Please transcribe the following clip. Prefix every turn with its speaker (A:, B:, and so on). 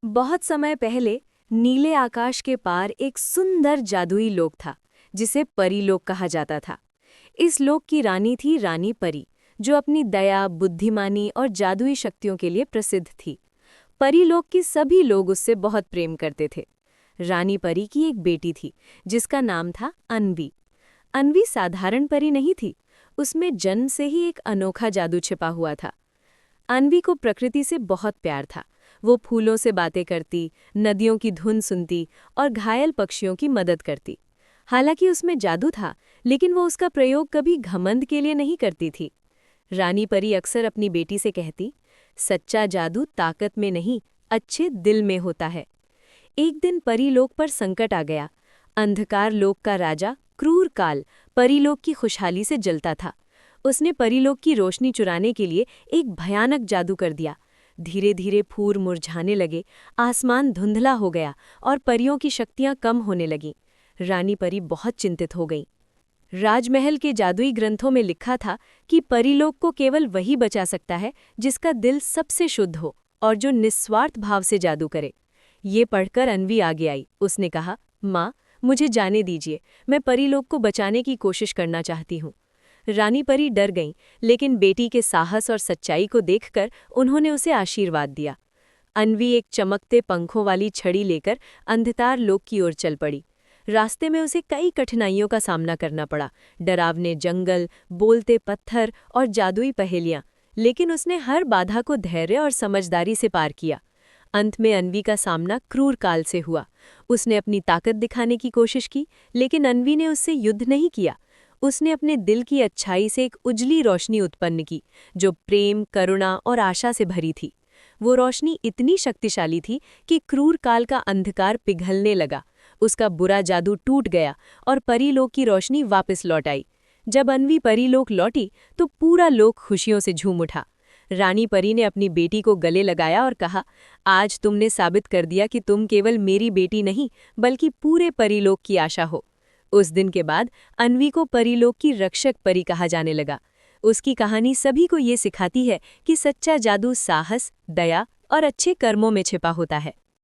A: बहुत समय पहले नीले आकाश के पार एक सुंदर जादुई लोक था जिसे परीलोक कहा जाता था। इस लोक की रानी थी रानी परी, जो अपनी दया, बुद्धिमानी और जादुई शक्तियों के लिए प्रसिद्ध थी। परीलोक के सभी लोग उससे बहुत प्रेम करते थे। रानी परी की एक बेटी थी जिसका नाम था अन्वी। अन्वी साधारण परी नहीं थी, उसमें जन्म से ही एक अनोखा जादू छिपा हुआ था। अन्वी को प्रकृति से बहुत प्यार था। वो फूलों से बातें करती, नदियों की धुन सुनती और घायल पक्षियों की मदद करती। हालांकि उसमें जादू था, लेकिन वो उसका प्रयोग कभी घमंड के लिए नहीं करती थी। रानी परी अक्सर अपनी बेटी से कहती, सच्चा जादू ताकत में नहीं, अच्छे दिल में होता है। एक दिन परीलोक पर संकट आ गया। अंधकार लोक का राजा क्रूर काल परीलोक की खुशहाली से जलता था। उसने परीलोक की रोशनी चुराने के लिए एक भयानक जादू कर दिया। धीरे धीरे फूल मुरझाने लगे, आसमान धुंधला हो गया और परियों की शक्तियां कम होने लगीं। रानी परी बहुत चिंतित हो गई। राजमहल के जादुई ग्रंथों में लिखा था कि परीलोक को केवल वही बचा सकता है जिसका दिल सबसे शुद्ध हो और जो निस्वार्थ भाव से जादू करे। ये पढ़कर अन्वी आगे आई। उसने कहा, माँ, मुझे जाने दीजिए, मैं परीलोक को बचाने की कोशिश करना चाहती हूँ। रानी परी डर गईं, लेकिन बेटी के साहस और सच्चाई को देखकर उन्होंने उसे आशीर्वाद दिया। अन्वी एक चमकते पंखों वाली छड़ी लेकर अंधकार लोक की ओर चल पड़ी। रास्ते में उसे कई कठिनाइयों का सामना करना पड़ा, डरावने जंगल, बोलते पत्थर और जादुई पहेलियां, लेकिन उसने हर बाधा को धैर्य और समझदारी से पार किया। अंत में अन्वी का सामना क्रूर काल से हुआ। उसने अपनी ताकत दिखाने की कोशिश की, लेकिन अन्वी ने उससे युद्ध नहीं किया। उसने अपने दिल की अच्छाई से एक उजली रोशनी उत्पन्न की, जो प्रेम, करुणा और आशा से भरी थी। वो रोशनी इतनी शक्तिशाली थी कि क्रूर काल का अंधकार पिघलने लगा। उसका बुरा जादू टूट गया और परीलोक की रोशनी वापस लौट आई। जब अन्वी परीलोक लौटी तो पूरा लोक खुशियों से झूम उठा। रानी परी ने अपनी बेटी को गले लगाया और कहा, आज तुमने साबित कर दिया कि तुम केवल मेरी बेटी नहीं, बल्कि पूरे परीलोक की आशा हो। उस दिन के बाद अन्वी को परीलोक की रक्षक परी कहा जाने लगा। उसकी कहानी सभी को ये सिखाती है कि सच्चा जादू साहस, दया और अच्छे कर्मों में छिपा होता है।